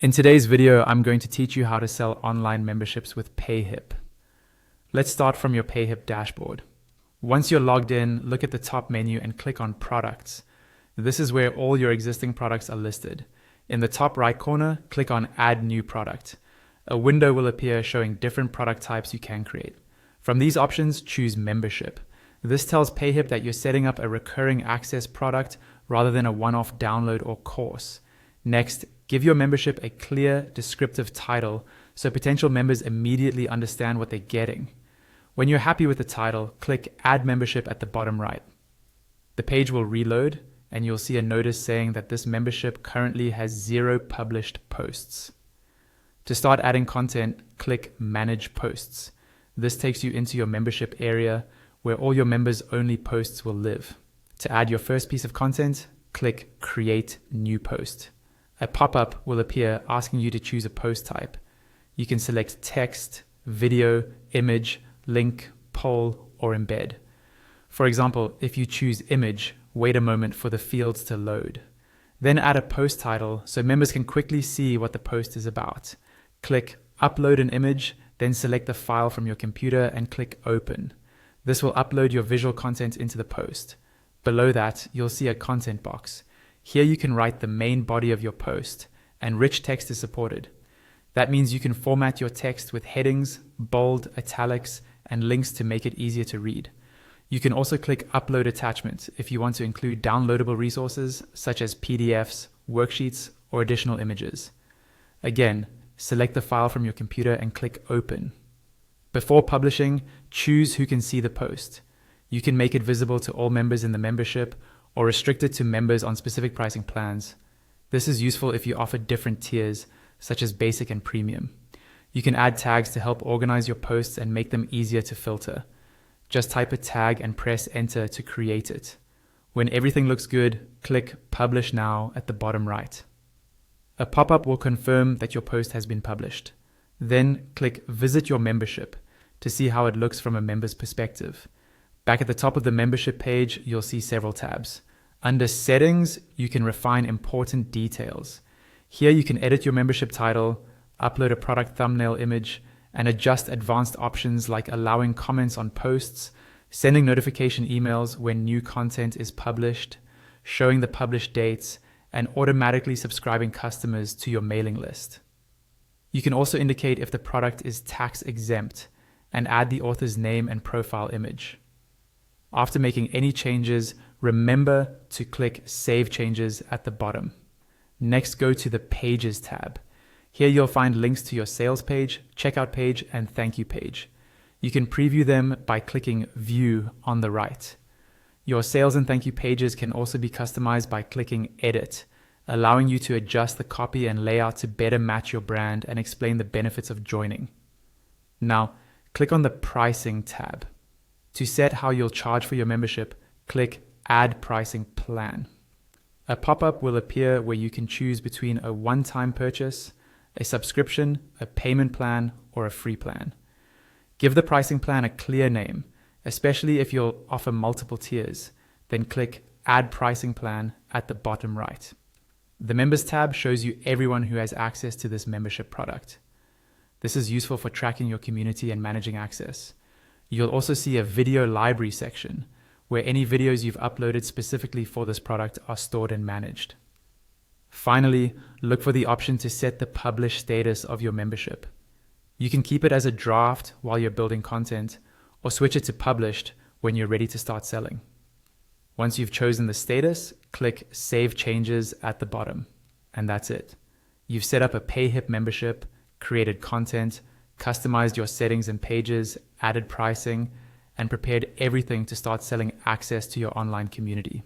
In today's video, I'm going to teach you how to sell online memberships with Payhip. Let's start from your Payhip dashboard. Once you're logged in, look at the top menu and click on Products. This is where all your existing products are listed. In the top right corner, click on Add New Product. A window will appear showing different product types you can create. From these options, choose Membership. This tells Payhip that you're setting up a recurring access product rather than a one-off download or course. Next, give your membership a clear, descriptive title so potential members immediately understand what they're getting. When you're happy with the title, click Add Membership at the bottom right. The page will reload and you'll see a notice saying that this membership currently has 0 published posts. To start adding content, click Manage Posts. This takes you into your membership area where all your members' only posts will live. To add your first piece of content, click Create New Post. A pop-up will appear asking you to choose a post type. You can select text, video, image, link, poll, or embed. For example, if you choose image, wait a moment for the fields to load. Then add a post title so members can quickly see what the post is about. Click Upload an image, then select the file from your computer and click Open. This will upload your visual content into the post. Below that, you'll see a content box. Here you can write the main body of your post, and rich text is supported. That means you can format your text with headings, bold, italics, and links to make it easier to read. You can also click Upload Attachment if you want to include downloadable resources such as PDFs, worksheets, or additional images. Again, select the file from your computer and click Open. Before publishing, choose who can see the post. You can make it visible to all members in the membership or restrict it to members on specific pricing plans. This is useful if you offer different tiers, such as basic and premium. You can add tags to help organize your posts and make them easier to filter. Just type a tag and press enter to create it. When everything looks good, click Publish Now at the bottom right. A pop-up will confirm that your post has been published. Then click Visit Your Membership to see how it looks from a member's perspective. Back at the top of the membership page, you'll see several tabs. Under Settings, you can refine important details. Here you can edit your membership title, upload a product thumbnail image, and adjust advanced options like allowing comments on posts, sending notification emails when new content is published, showing the published dates, and automatically subscribing customers to your mailing list. You can also indicate if the product is tax exempt and add the author's name and profile image. After making any changes, remember to click Save Changes at the bottom. Next, go to the Pages tab. Here you'll find links to your sales page, checkout page, and thank you page. You can preview them by clicking View on the right. Your sales and thank you pages can also be customized by clicking Edit, allowing you to adjust the copy and layout to better match your brand and explain the benefits of joining. Now, click on the Pricing tab. To set how you'll charge for your membership, click Add Pricing Plan. A pop-up will appear where you can choose between a one-time purchase, a subscription, a payment plan, or a free plan. Give the pricing plan a clear name, especially if you'll offer multiple tiers. Then click Add Pricing Plan at the bottom right. The Members tab shows you everyone who has access to this membership product. This is useful for tracking your community and managing access. You'll also see a video library section where any videos you've uploaded specifically for this product are stored and managed. Finally, look for the option to set the publish status of your membership. You can keep it as a draft while you're building content or switch it to published when you're ready to start selling. Once you've chosen the status, click Save Changes at the bottom, and that's it. You've set up a Payhip membership, created content, customized your settings and pages, added pricing, and prepared everything to start selling access to your online community.